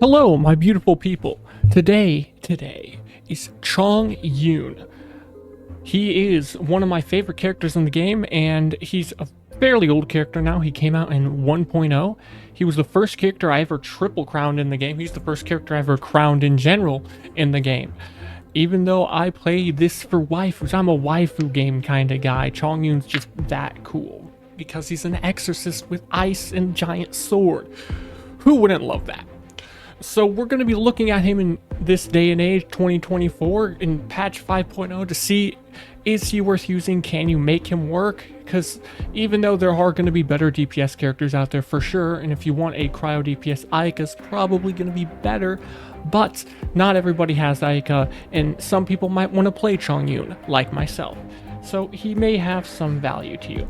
Hello, my beautiful people. Today is Chongyun. He is one of my favorite characters in the game, and he's a fairly old character now. He came out in 1.0. He was the first character I ever triple crowned in the game. He's the first character I ever crowned in general in the game. Even though I play this for waifus, I'm a waifu game kind of guy. Chongyun's just that cool because he's an exorcist with ice and giant sword. Who wouldn't love that? So we're going to be looking at him in this day and age, 2024, in patch 5.0 to see, is he worth using? Can you make him work? Because even though there are going to be better DPS characters out there for sure, and if you want a cryo DPS, Ayaka's probably going to be better, but not everybody has Ayaka, and some people might want to play Chongyun, like myself. So he may have some value to you.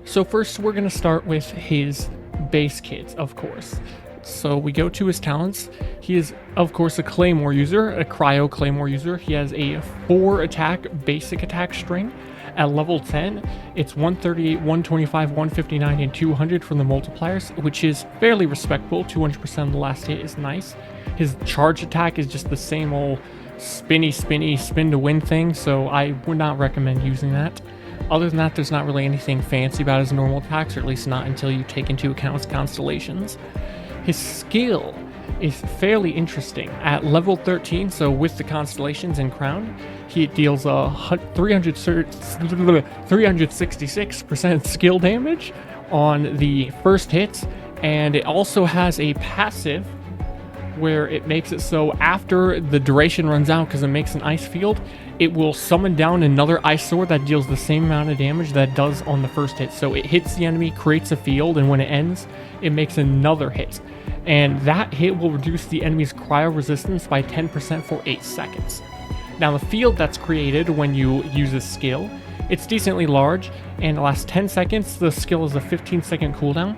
So first we're going to start with his base kits, of course. So we go to his talents. He is, of course, a Claymore user, a Cryo Claymore user. He has a 4 attack basic attack string. At level 10, it's 138, 125, 159, and 200 from the multipliers, which is fairly respectable. 200% of the last hit is nice. His charge attack is just the same old spin to win thing, so I would not recommend using that. Other than that, there's not really anything fancy about his normal attacks, or at least not until you take into account his constellations. His skill is fairly interesting. At level 13, so with the constellations and crown, he deals 366% skill damage on the first hit, and it also has a passive where it makes it so after the duration runs out, because it makes an ice field, it will summon down another ice sword that deals the same amount of damage that it does on the first hit. So it hits the enemy, creates a field, and when it ends, it makes another hit. And that hit will reduce the enemy's cryo resistance by 10% for 8 seconds. Now the field that's created when you use this skill, it's decently large, and it lasts 10 seconds. The skill is a 15-second cooldown.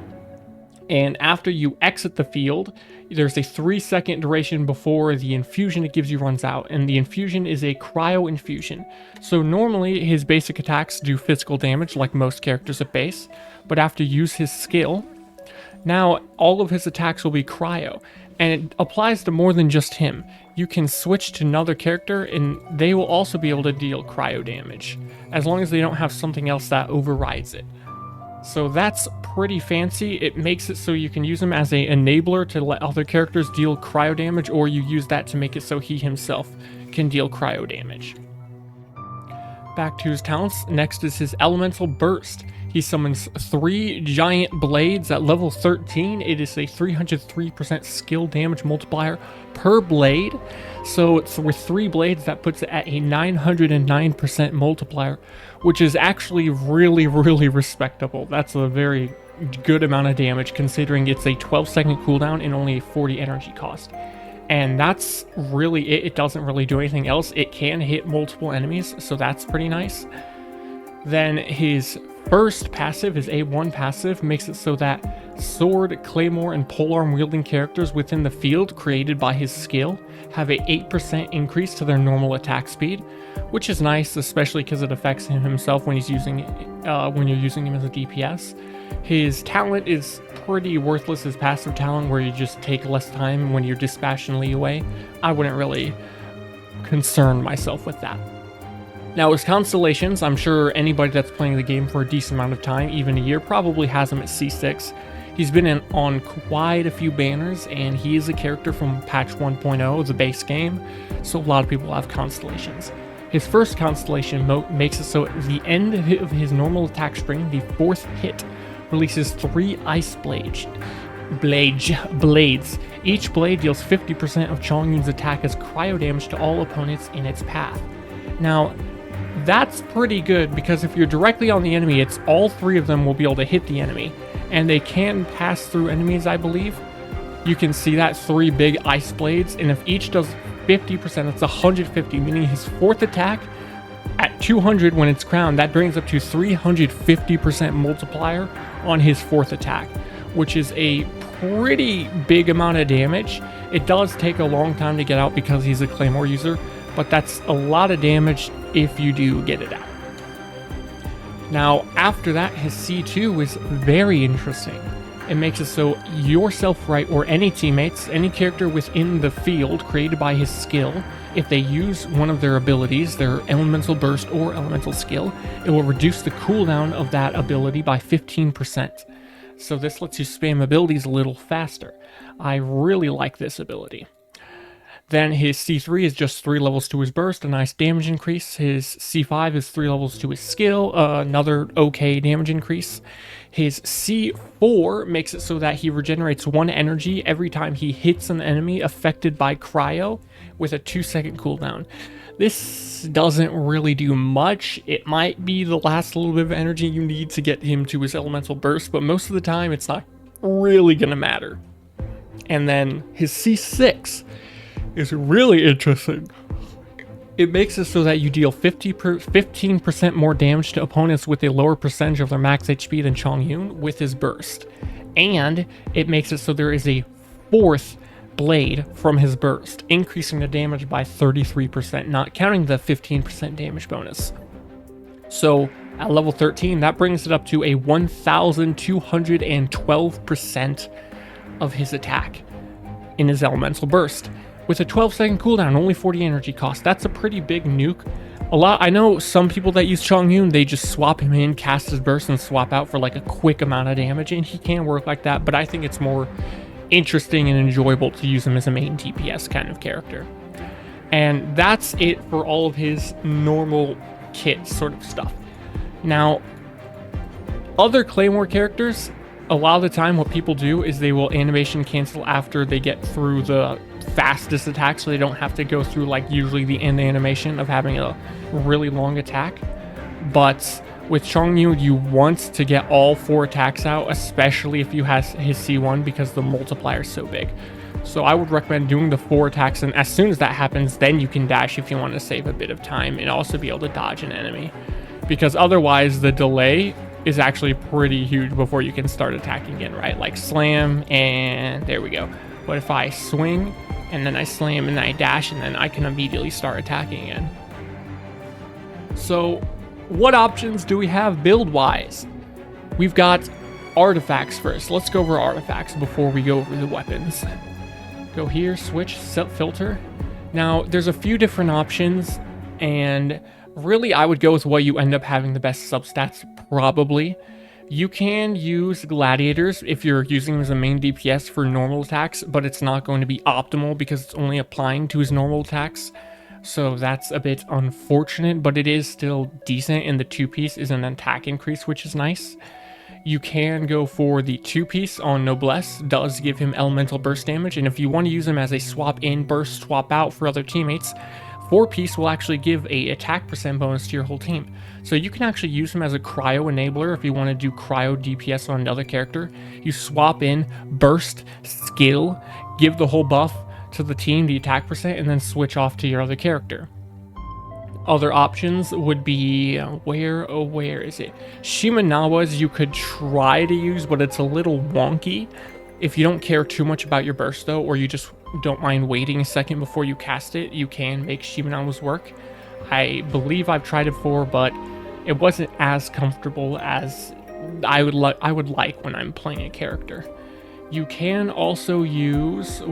And after you exit the field, there's a 3-second duration before the infusion it gives you runs out, and the infusion is a cryo infusion. So normally his basic attacks do physical damage like most characters at base, but after you use his skill, now all of his attacks will be cryo, and it applies to more than just him. You can switch to another character and they will also be able to deal cryo damage, as long as they don't have something else that overrides it. So that's pretty fancy. It makes it so you can use him as an enabler to let other characters deal cryo damage, or you use that to make it so he himself can deal cryo damage. Back to his talents. Next is his Elemental Burst. He summons 3 giant blades at level 13. It is a 303% skill damage multiplier per blade. So it's with 3 blades, that puts it at a 909% multiplier, which is actually really respectable. That's a very good amount of damage considering it's a 12-second cooldown and only a 40 energy cost. And that's really it. It doesn't really do anything else. It can hit multiple enemies, so that's pretty nice. Then his first passive, his A1 passive, makes it so that sword, claymore, and polearm wielding characters within the field created by his skill have a 8% increase to their normal attack speed, which is nice, especially because it affects him himself when he's using when you're using him as a DPS. His talent is pretty worthless, his passive talent, where you just take less time when you're dispassionately away. I wouldn't really concern myself with that. Now his constellations, I'm sure anybody that's playing the game for a decent amount of time, even a year, probably has him at C6. He's been on quite a few banners, and he is a character from patch 1.0, the base game, so a lot of people have constellations. His first constellation makes it so at the end of his normal attack string, the 4th hit, releases 3 ice blades. Each blade deals 50% of Chongyun's attack as cryo damage to all opponents in its path. Now, that's pretty good, because if you're directly on the enemy, it's all 3 of them will be able to hit the enemy, and they can pass through enemies, I believe. You can see that 3 big ice blades, and if each does 50%, it's 150, meaning his 4th attack at 200 when it's crowned, that brings up to 350% multiplier on his 4th attack, which is a pretty big amount of damage. It does take a long time to get out because he's a Claymore user, but that's a lot of damage if you do get it out. Now, after that, his C2 is very interesting. It makes it so yourself, right, or any teammates, any character within the field created by his skill, if they use one of their abilities, their elemental burst or elemental skill, it will reduce the cooldown of that ability by 15%. So this lets you spam abilities a little faster. I really like this ability. Then his C3 is just 3 levels to his burst, a nice damage increase. His C5 is 3 levels to his skill, another okay damage increase. His C4 makes it so that he regenerates 1 energy every time he hits an enemy affected by cryo with a 2-second cooldown. This doesn't really do much. It might be the last little bit of energy you need to get him to his elemental burst, but most of the time it's not really gonna matter. And then his C6 is really interesting. It makes it so that you deal 15% more damage to opponents with a lower percentage of their max HP than Chongyun with his burst. And it makes it so there is a 4th blade from his burst, increasing the damage by 33%, not counting the 15% damage bonus. So at level 13, that brings it up to a 1,212% of his attack in his elemental burst. With a 12-second cooldown, only 40 energy cost. That's a pretty big nuke. I know some people that use Chongyun, they just swap him in, cast his burst, and swap out for like a quick amount of damage, and he can work like that, but I think it's more interesting and enjoyable to use him as a main DPS kind of character. And that's it for all of his normal kit sort of stuff. Now, other Claymore characters, a lot of the time what people do is they will animation cancel after they get through the fastest attack, so they don't have to go through like usually the end animation of having a really long attack. But with Chongyun, you want to get all 4 attacks out, especially if you have his C1, because the multiplier is so big. So I would recommend doing the 4 attacks, and as soon as that happens, then you can dash if you want to save a bit of time and also be able to dodge an enemy, because otherwise the delay is actually pretty huge before you can start attacking again, right? Like slam, and there we go. But if I swing and then I slam and then I dash, and then I can immediately start attacking again. So what options do we have build wise? We've got artifacts first. Let's go over artifacts before we go over the weapons. Go here, switch, set filter. Now there's a few different options, and really I would go with what you end up having the best substats probably. You can use gladiators if you're using him as a main DPS for normal attacks, but it's not going to be optimal because it's only applying to his normal attacks. So that's a bit unfortunate, but it is still decent, and the 2-piece is an attack increase, which is nice. You can go for the 2-piece on Noblesse, does give him elemental burst damage, and if you want to use him as a swap in, burst, swap out for other teammates, 4-piece will actually give a attack % bonus to your whole team. So you can actually use him as a cryo enabler if you want to do cryo DPS on another character. You swap in, burst, skill, give the whole buff to the team, the attack %, and then switch off to your other character. Other options would be, where is it? Shimenawa's you could try to use, but it's a little wonky. If you don't care too much about your burst though, or you just don't mind waiting a second before you cast it, you can make Shimenawa's work. I believe I've tried it before, but it wasn't as comfortable as I would like when I'm playing a character. You can also use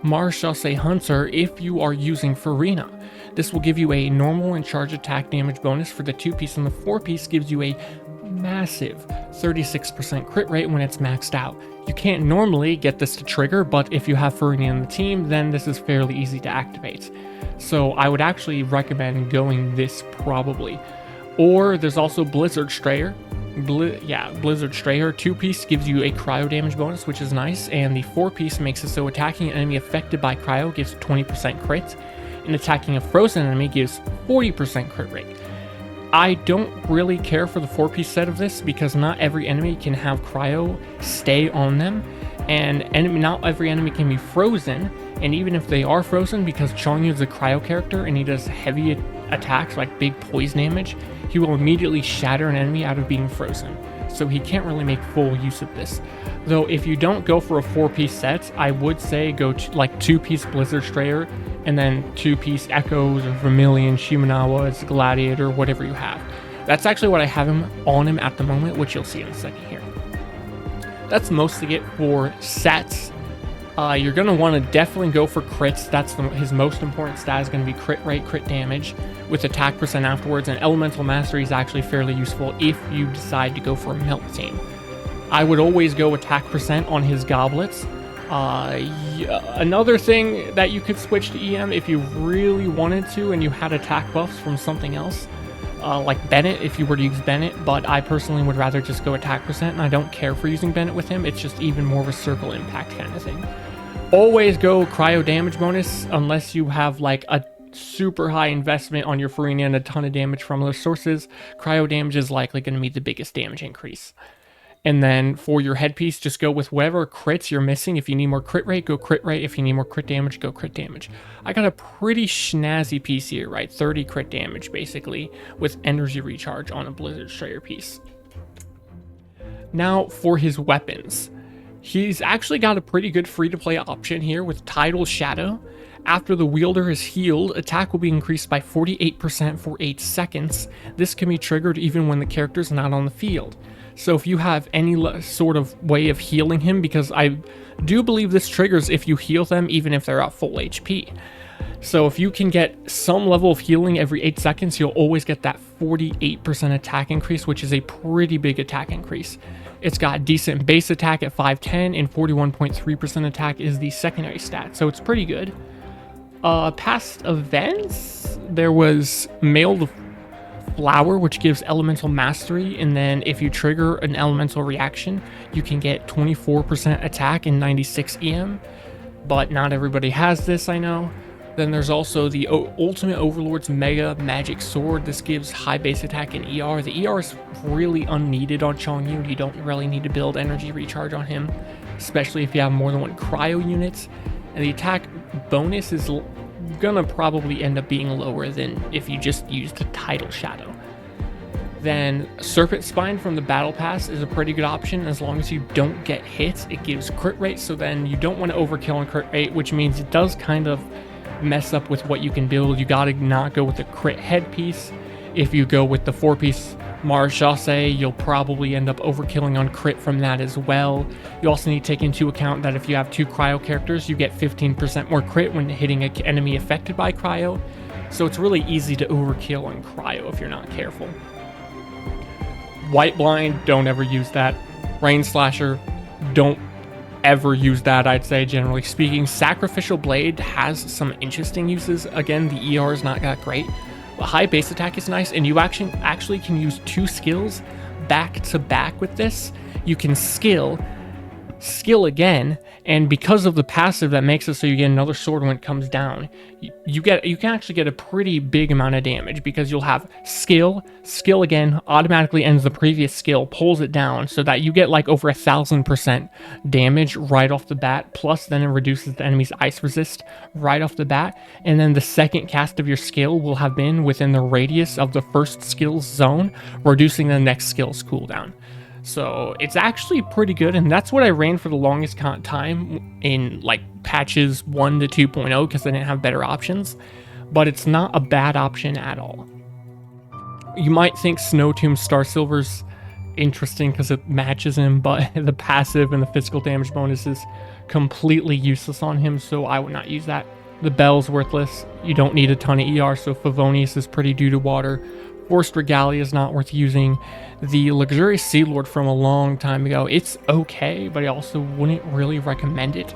Marchasse Hunter if you are using Farina. This will give you a normal and charge attack damage bonus for the 2-piece, and the 4-piece gives you a massive 36% crit rate when it's maxed out. You can't normally get this to trigger, but if you have Farina in the team, then this is fairly easy to activate. So I would actually recommend going this probably. Or there's also Blizzard Strayer. Blizzard Strayer 2-piece gives you a cryo damage bonus, which is nice, and the 4-piece makes it so attacking an enemy affected by cryo gives 20% crit, and attacking a frozen enemy gives 40% crit rate. I don't really care for the 4-piece set of this because not every enemy can have cryo stay on them, and not every enemy can be frozen, and even if they are frozen, because Chongyun is a cryo character and he does heavy attacks like big poison damage, he will immediately shatter an enemy out of being frozen, so he can't really make full use of this. Though if you don't go for a 4-piece set, I would say go to like 2-piece Blizzard Strayer, and then 2-piece Echoes or Vermilion, Shimenawa's, Gladiator, whatever you have. That's actually what I have him on him at the moment, which you'll see in a second here. that's mostly it for sets. You're going to want to definitely go for crits. That's his most important stat is going to be crit rate, crit damage, with attack percent afterwards. And elemental mastery is actually fairly useful if you decide to go for a melt team. I would always go attack percent on his goblets. Another thing that you could switch to EM if you really wanted to and you had attack buffs from something else, like Bennett if you were to use Bennett, but I personally would rather just go attack percent, and I don't care for using Bennett with him. It's just even more of a circle impact kind of thing. Always go cryo damage bonus unless you have like a super high investment on your Farina and a ton of damage from other sources. Cryo damage is likely going to be the biggest damage increase. And then for your headpiece, just go with whatever crits you're missing. If you need more crit rate, go crit rate. If you need more crit damage, go crit damage. I got a pretty snazzy piece here, right? 30 crit damage, basically, with energy recharge on a Blizzard Strayer piece. Now, for his weapons. He's actually got a pretty good free-to-play option here with Tidal Shadow. After the wielder is healed, attack will be increased by 48% for 8 seconds. This can be triggered even when the character is not on the field. So if you have any sort of way of healing him, because I do believe this triggers if you heal them even if they're at full HP. So if you can get some level of healing every 8 seconds, you'll always get that 48% attack increase, which is a pretty big attack increase. It's got decent base attack at 510, and 41.3% attack is the secondary stat, so it's pretty good. Past events, there was Mailed Flower, which gives elemental mastery, and then if you trigger an elemental reaction, you can get 24% attack and 96 EM, but not everybody has this, I know. Then there's also the Ultimate Overlord's Mega Magic Sword. This gives high base attack and ER. The ER is really unneeded on Chongyun. You don't really need to build energy recharge on him, especially if you have more than one cryo unit. And the attack bonus is gonna probably end up being lower than if you just used the Tidal Shadow. Then Serpent Spine from the Battle Pass is a pretty good option as long as you don't get hit. It gives crit rate, so then you don't want to overkill on crit rate, which means it does kind of mess up with what you can build. You gotta not go with the crit headpiece. If you go with the 4-piece Mars Chassé, you'll probably end up overkilling on crit from that as well. You also need to take into account that if you have 2 cryo characters, you get 15% more crit when hitting an enemy affected by cryo. So it's really easy to overkill on cryo if you're not careful. White Blind, don't ever use that. Rain Slasher, don't ever use that, I'd say, generally speaking. Sacrificial Blade has some interesting uses. Again, the ER is not that great. But high base attack is nice, and you actually can use 2 skills back to back with this. You can skill again, and because of the passive that makes it so you get another sword when it comes down, you can actually get a pretty big amount of damage because you'll have skill again, automatically ends the previous skill, pulls it down so that you get like over 1,000% damage right off the bat, plus then it reduces the enemy's ice resist right off the bat, and then the second cast of your skill will have been within the radius of the first skill's zone, reducing the next skill's cooldown. So it's actually pretty good, and that's what I ran for the longest time in like patches 1 to 2.0 because I didn't have better options, but it's not a bad option at all. You might think Snow Tomb Star Silver's interesting because it matches him, but the passive and the physical damage bonus is completely useless on him, so I would not use that. The Bell's worthless. You don't need a ton of ER, so Favonius is pretty due to water. Forced Regalia is not worth using. The Luxurious Sea Lord from a long time ago, it's okay, but I also wouldn't really recommend it.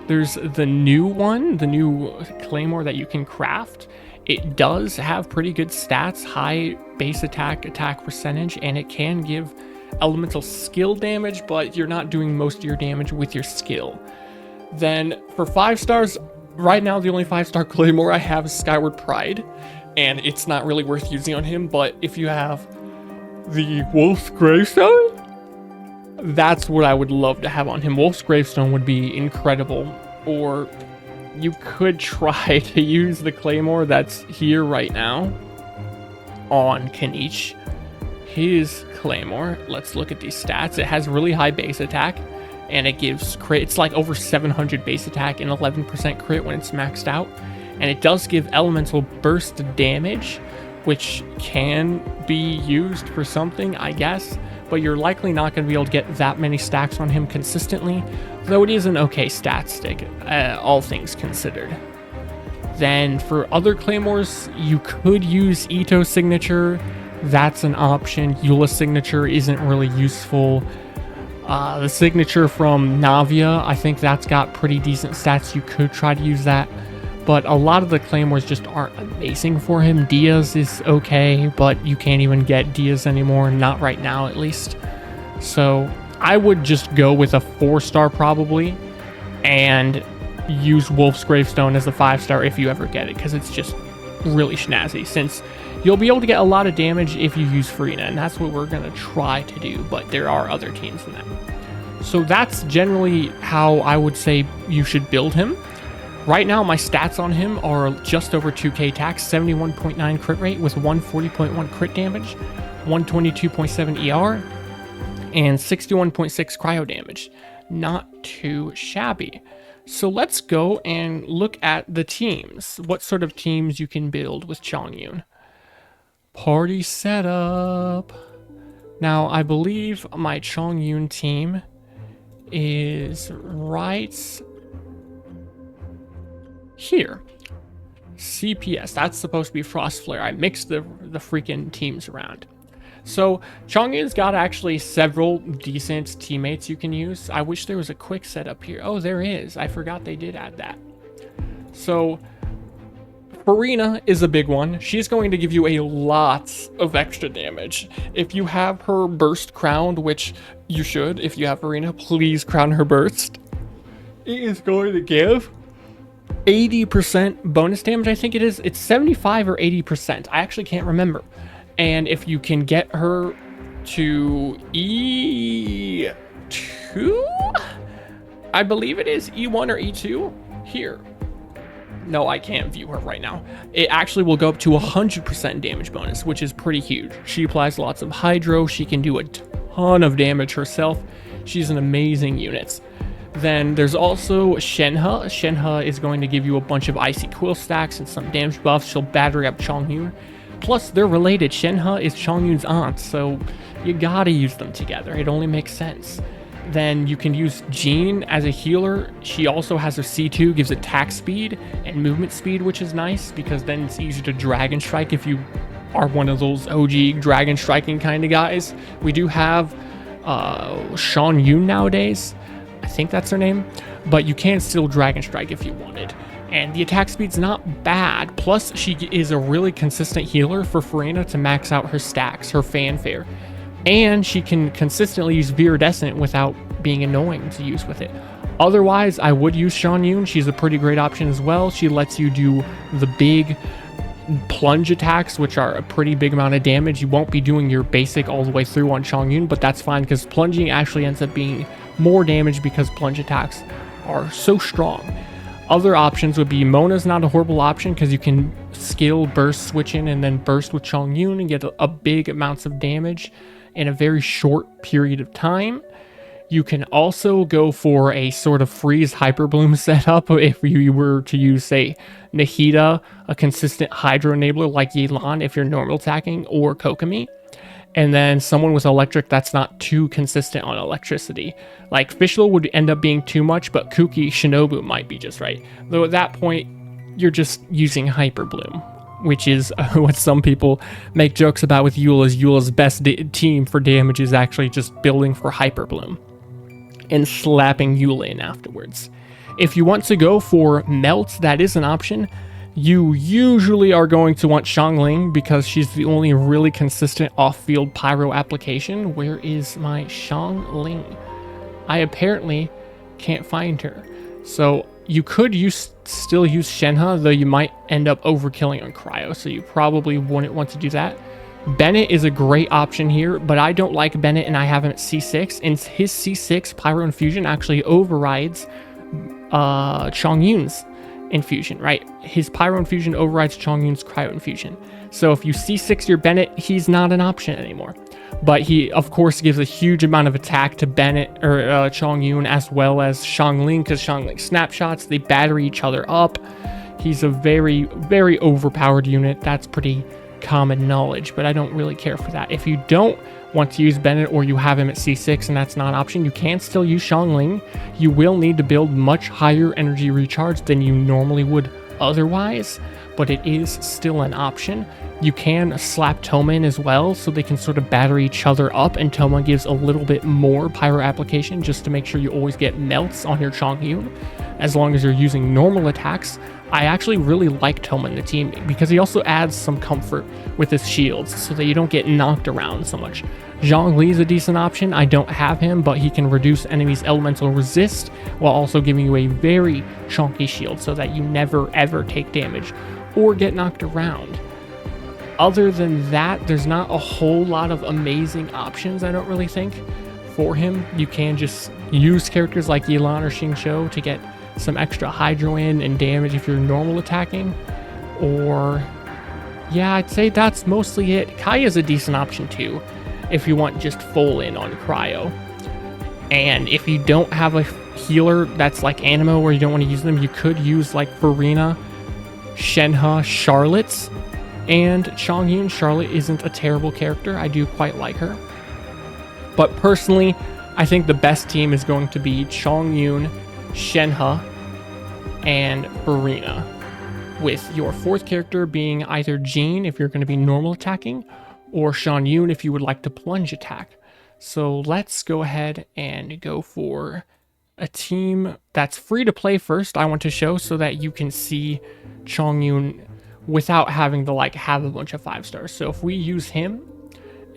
There's the new one, the new Claymore that you can craft. It does have pretty good stats, high base attack percentage, and it can give elemental skill damage, but you're not doing most of your damage with your skill. Then for 5 stars, right now the only 5-star Claymore I have is Skyward Pride, and it's not really worth using on him, but if you have the Wolf's Gravestone, that's what I would love to have on him. Wolf's Gravestone would be incredible, or you could try to use the Claymore that's here right now on Kanich. His Claymore, let's look at these stats. It has really high base attack, and it gives crit. It's like over 700 base attack and 11% crit when it's maxed out. And it does give elemental burst damage, which can be used for something, I guess. but you're likely not going to be able to get that many stacks on him consistently, though it is an okay stat stick, all things considered. Then for other claymores, you could use Ito's signature. That's an option. Eula's signature isn't really useful. The signature from Navia, I think that's got pretty decent stats. You could try to use that, but a lot of the claymores just aren't amazing for him. Diaz is okay, but you can't even get Diaz anymore, not right now at least. So I would just go with a 4-star probably, and use Wolf's Gravestone as a 5-star if you ever get it, because it's just really snazzy, since you'll be able to get a lot of damage if you use Farina, and that's what we're going to try to do, but there are other teams than that. So that's generally how I would say you should build him. Right now, my stats on him are just over 2k tax, 71.9 crit rate with 140.1 crit damage, 122.7 ER, and 61.6 cryo damage. Not too shabby. So let's go and look at the teams. What sort of teams you can build with Chongyun. Party setup. Now, I believe my Chongyun team is right here. CPS, that's supposed to be Frost Flare. I mixed the freaking teams around. So Chongyun's got actually several decent teammates you can use. I wish there was a quick setup here. Oh, there is. I forgot they did add that. So Farina is a big one. She's going to give you a lot of extra damage. If you have her burst crowned, which you should, if you have Farina, please crown her burst. It is going to give 80% bonus damage, I think it is. It's 75 or 80%. I actually can't remember. And if you can get her to E2, I believe it is E1 or E2 here. No, I can't view her right now. It actually will go up to 100% damage bonus, which is pretty huge. She applies lots of hydro. She can do a ton of damage herself. She's an amazing unit. Then there's also Shenhe. Shenhe is going to give you a bunch of icy quill stacks and some damage buffs. She'll battery up Chongyun. Plus, they're related. Shenhe is Chongyun's aunt, so you gotta use them together. It only makes sense. Then you can use Jean as a healer. She also has a C2, gives attack speed and movement speed, which is nice because then it's easy to Dragon Strike if you are one of those OG Dragon Striking kind of guys. We do have Chongyun nowadays. I think that's her name. But you can still Dragon Strike if you wanted. And the attack speed's not bad. Plus, she is a really consistent healer for Farina to max out her stacks, her fanfare. And she can consistently use Viridescent without being annoying to use with it. Otherwise, I would use Chongyun. She's a pretty great option as well. She lets you do the big plunge attacks, which are a pretty big amount of damage. You won't be doing your basic all the way through on Chongyun, but that's fine because plunging actually ends up being more damage because plunge attacks are so strong. Other options would be Mona's not a horrible option because you can skill burst switch in and then burst with Chongyun and get a big amounts of damage in a very short period of time. You can also go for a sort of freeze hyper bloom setup if you were to use, say, Nahida, a consistent hydro enabler like Yelan if you're normal attacking, or Kokomi. And then someone with electric that's not too consistent on electricity. Like Fischl would end up being too much, but Kuki Shinobu might be just right. Though at that point, you're just using Hyper Bloom, which is what some people make jokes about with Eula's. Eula's best team for damage is actually just building for Hyper Bloom and slapping Eula in afterwards. If you want to go for Melt, that is an option. You usually are going to want Xiangling because she's the only really consistent off-field pyro application. Where is my Xiangling? I apparently can't find her. So you could still use Shenhe, though you might end up overkilling on cryo, so you probably wouldn't want to do that. Bennett is a great option here, but I don't like Bennett and I have him at C6, and his C6 Pyro Infusion actually overrides Chongyun's infusion, right? His Pyro Infusion overrides Chongyun's Cryo Infusion. So if you C6 your Bennett, he's not an option anymore. But he, of course, gives a huge amount of attack to Bennett or Chongyun as well as Xiangling, because Xiangling snapshots, they battery each other up. He's a very, very overpowered unit. That's pretty common knowledge, but I don't really care for that. If you don't want to use Bennett or you have him at C6 and that's not an option, you can still use Xiangling. You will need to build much higher energy recharge than you normally would otherwise, but it is still an option. You can slap Toma in as well, so they can sort of batter each other up, and Toma gives a little bit more pyro application just to make sure you always get melts on your Chongyun, as long as you're using normal attacks. I actually really like Toma in the team because he also adds some comfort with his shields so that you don't get knocked around so much. Zhongli is a decent option. I don't have him, but he can reduce enemies' elemental resist while also giving you a very chunky shield so that you never ever take damage or get knocked around. Other than that, there's not a whole lot of amazing options, I don't really think, for him. You can just use characters like Yelan or Xingqiu to get some extra hydro in and damage if you're normal attacking. Or, yeah, I'd say that's mostly it. Kaya's a decent option too, if you want just full in on cryo. And if you don't have a healer that's like Animo where you don't want to use them, you could use like Farina, Shenhe, Charlotte's, and Chongyun. Charlotte isn't a terrible character. I do quite like her. But personally, I think the best team is going to be Chongyun, Shenhe, and Farina, with your fourth character being either Jean if you're going to be normal attacking, or Chongyun if you would like to plunge attack. So let's go ahead and go for a team that's free to play first. I want to show so that you can see Chongyun without having to like have a bunch of 5 stars. So if we use him,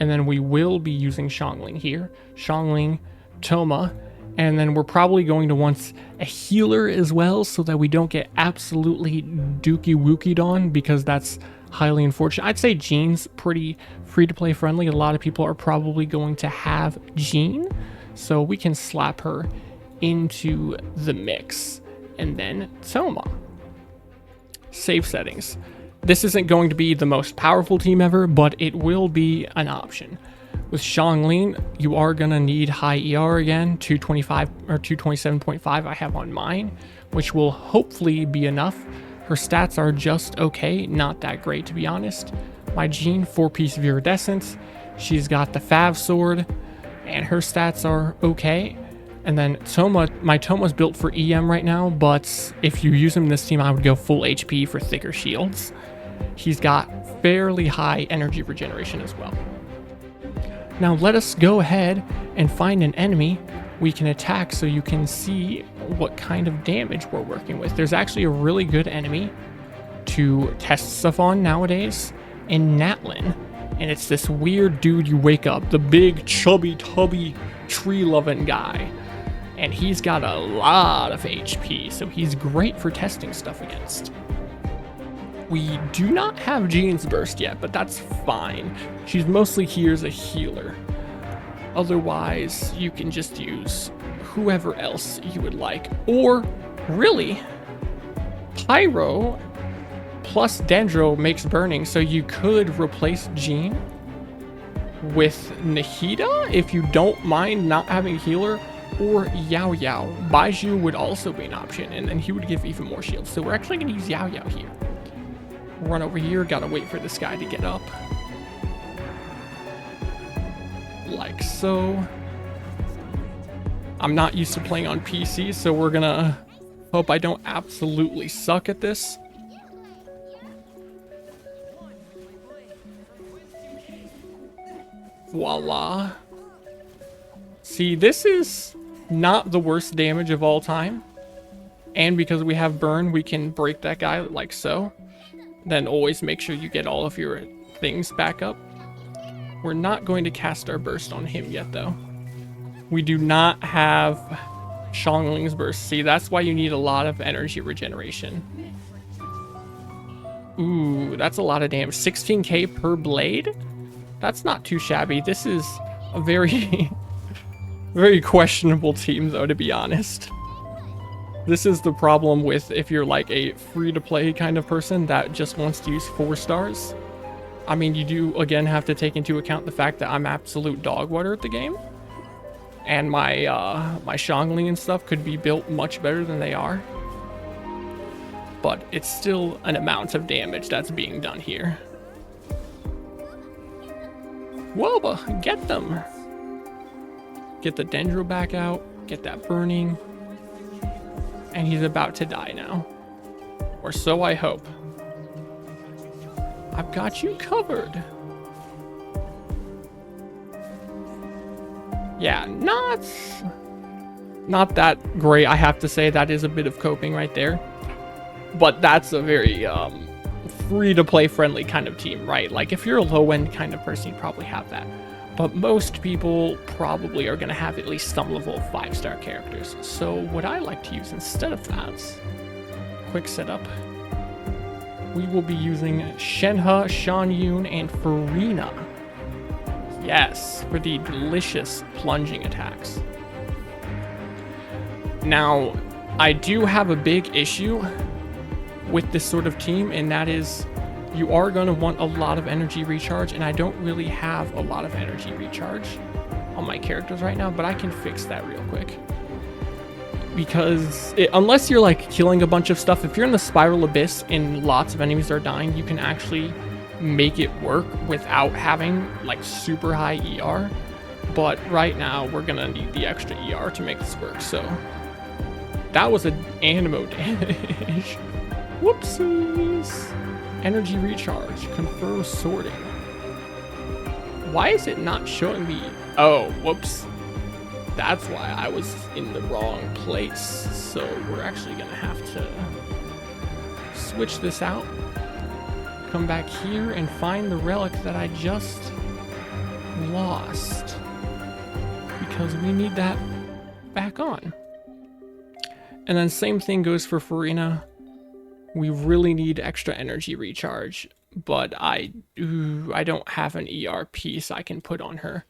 and then we will be using Xiangling here, Xiangling, Toma, and then we're probably going to want a healer as well so that we don't get absolutely dookie wookied on, because that's highly unfortunate. I'd say Jean's pretty free to play friendly. A lot of people are probably going to have Jean, so we can slap her into the mix. And then Toma. Save settings. This isn't going to be the most powerful team ever, but it will be an option. With Xiangling, you are going to need high ER again, 225 or 227.5 I have on mine, which will hopefully be enough. Her stats are just okay, not that great to be honest. My Jean, 4-piece Viridescence, she's got the Fav sword, and her stats are okay. And then Toma, my Toma's built for EM right now, but if you use him in this team, I would go full HP for thicker shields. He's got fairly high energy regeneration as well. Now let us go ahead and find an enemy we can attack so you can see what kind of damage we're working with. There's actually a really good enemy to test stuff on nowadays in Natlin, and it's this weird dude you wake up, the big chubby tubby tree-loving guy, and he's got a lot of HP, so he's great for testing stuff against. We do not have Jean's burst yet, but that's fine. She's mostly here as a healer. Otherwise, you can just use whoever else you would like. Or, really, Pyro plus Dendro makes burning, so you could replace Jean with Nahida if you don't mind not having a healer, or Yao Yao. Baiju would also be an option, and then he would give even more shields. So we're actually going to use Yao Yao here. Run over here, gotta wait for this guy to get up. Like so. I'm not used to playing on PC, so we're gonna hope I don't absolutely suck at this. Voila. See, this is not the worst damage of all time. And because we have burn, we can break that guy like so. Then always make sure you get all of your things back up. We're not going to cast our burst on him yet, though. We do not have Xiangling's burst. See, that's why you need a lot of energy regeneration. Ooh, that's a lot of damage. 16k per blade? That's not too shabby. This is a very, very questionable team, though, to be honest. This is the problem with if you're like a free-to-play kind of person that just wants to use 4 stars. I mean, you do, again, have to take into account the fact that I'm absolute dog water at the game. And my Xiangling and stuff could be built much better than they are. But it's still an amount of damage that's being done here. Whoa, get them. Get the Dendro back out. Get that burning. And he's about to die now. Or so I hope. I've got you covered. Yeah, not that great, I have to say. That is a bit of coping right there. But that's a very free-to-play friendly kind of team, right? Like, if you're a low-end kind of person, you probably have that. But most people probably are going to have at least some level of 5-star characters. So what I like to use instead of that, quick setup, we will be using Shenhe, Chongyun, and Furina. Yes, for the delicious plunging attacks. Now, I do have a big issue with this sort of team, and that is you are going to want a lot of energy recharge, and I don't really have a lot of energy recharge on my characters right now, but I can fix that real quick. Because unless you're like killing a bunch of stuff, if you're in the Spiral Abyss and lots of enemies are dying, you can actually make it work without having like super high ER. But right now we're gonna need the extra ER to make this work. So that was an animo damage. Whoopsies. Energy recharge, confirm sorting. Why is it not showing me? Oh, whoops. That's why I was in the wrong place. So we're actually gonna have to switch this out. Come back here and find the relic that I just lost. Because we need that back on. And then same thing goes for Furina. We really need extra energy recharge, but I don't have an ER piece I can put on her.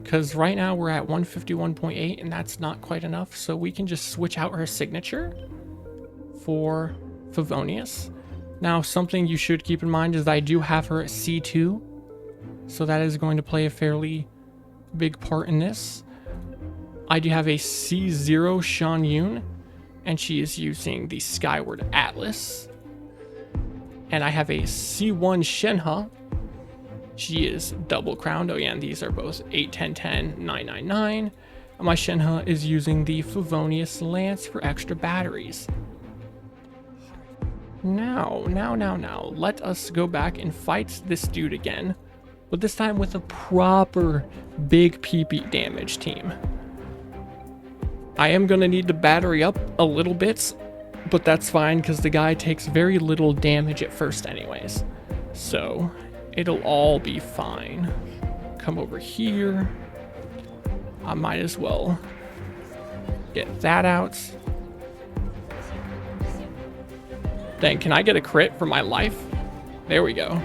Because right now we're at 151.8 and that's not quite enough, so we can just switch out her signature for Favonius. Now, something you should keep in mind is that I do have her at C2, so that is going to play a fairly big part in this. I do have a C0 Chongyun, and she is using the Skyward Atlas. And I have a C1 Shenhe. She is double crowned. Oh yeah, and these are both 8, 10, 10, 9, 9, 9. And my Shenhe is using the Favonius Lance for extra batteries. Now, let us go back and fight this dude again. But this time with a proper big PP damage team. I am going to need to battery up a little bit, but that's fine because the guy takes very little damage at first anyways. So it'll all be fine. Come over here. I might as well get that out. Dang, can I get a crit for my life? There we go.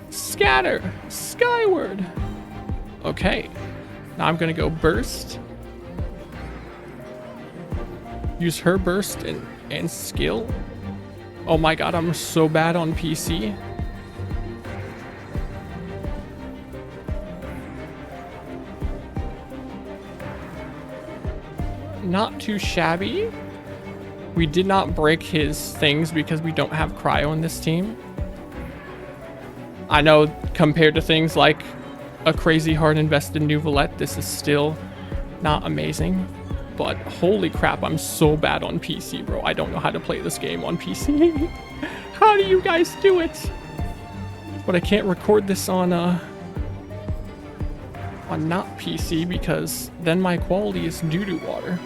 Scatter! Skyward! Okay. Now I'm going to go burst. Use her burst and skill. Oh my god, I'm so bad on PC. Not too shabby. We did not break his things because we don't have cryo in this team. I know compared to things like a crazy hard invested Nouvelette, this is still not amazing. But holy crap, I'm so bad on PC, bro. I don't know how to play this game on PC. How do you guys do it? But I can't record this on not PC because then my quality is doo-doo water.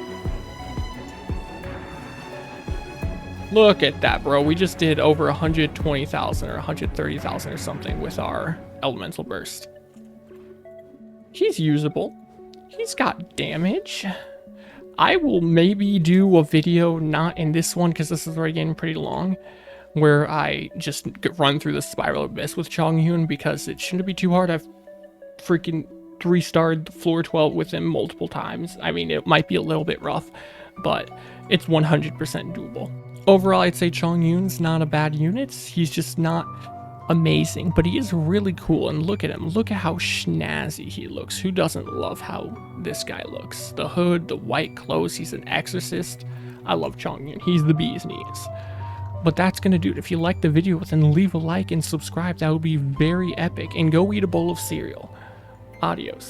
Look at that, bro. We just did over 120,000 or 130,000 or something with our elemental burst. He's usable. He's got damage. I will maybe do a video, not in this one because this is already getting pretty long, where I just run through the Spiral Abyss with Chongyun because it shouldn't be too hard. I've freaking 3-starred floor 12 with him multiple times. I mean, it might be a little bit rough, but it's 100% doable. Overall, I'd say Chongyun's not a bad unit. He's just not amazing, but he is really cool. And look at him. Look at how snazzy he looks. Who doesn't love how this guy looks? The hood, the white clothes. He's an exorcist. I love Chongyun. He's the bee's knees. But that's going to do it. If you liked the video, then leave a like and subscribe. That would be very epic. And go eat a bowl of cereal. Adios.